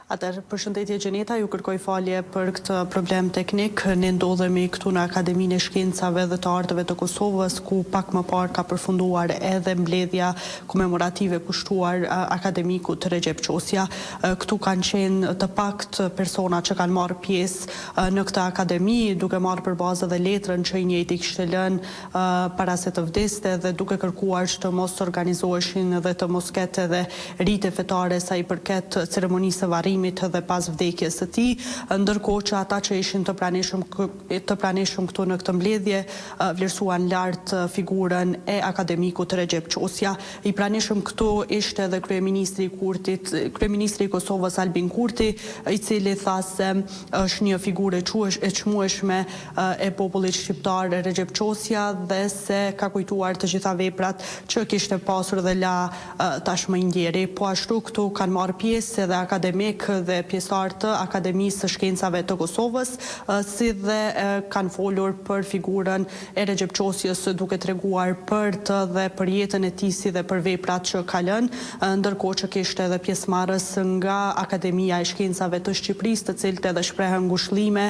Atëherë, përshëndetje Gjeneta, ju kërkoj falje për këtë problem teknik. Ne ndodhemi këtu në Akademinë e Shkencave dhe të Arteve të Kosovës, ku pak më parë ka përfunduar edhe mbledhja komemorative kushtuar akademikut Recep Qosja. Këtu kanë qenë të pakt persona që kanë marrë pjesë në këtë akademi, duke marrë për bazë dhe letrën që i njëjti kishte lënë para se të vdeste dhe duke kërkuar që të mos organizoheshin dhe të mos ketë edhe rite fetare sa i përket ceremonisë së varrimit dhe pas vdekjes së tij, ndërkohë që ata që ishin të pranishëm këtu në këtë mbledhje vlerësuan lart figurën e akademikut Recep Qosja. I pranishëm këtu ishte edhe kryeministri i Kosovës Albin Kurti, i cili tha se është një figurë e çmueshme e popullit shqiptar Recep Qosja dhe se ka kujtuar të gjitha veprat që kishte pasur dhe la tashmë ndjeri. Po ashtu këtu kanë marrë pjesë edhe akademik dhe pjesëtar të Akademisë së Shkencave të Kosovës, si dhe kanë folur për figurën e Recep Qosjes, duke treguar për të dhe për jetën e tij si dhe për veprat që ka lënë, ndërkohë që kishte edhe pjesëmarrës nga Akademia e Shkencave të Shqipërisë, të cilët edhe shprehën ngushëllime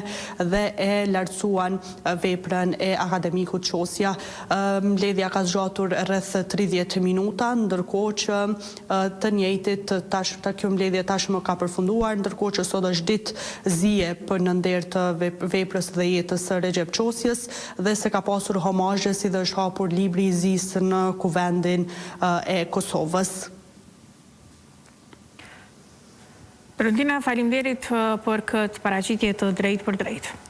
dhe e lartësuan veprën e akademikut Qosja. Mbledhja ka zgjatur rreth 30 minuta, ndërkohë që të njëjtit kjo mbledhje tashmë ka përfunduar, ndërkohë që sot është ditë zije për në nder të veprës dhe jetës së Recep Qosjes dhe se ka pasur homazhe si dhe është hapur libri i zisë në kuvendin e Kosovës. Rëndina, faleminderit për këtë paraqitje të drejtë për drejtë.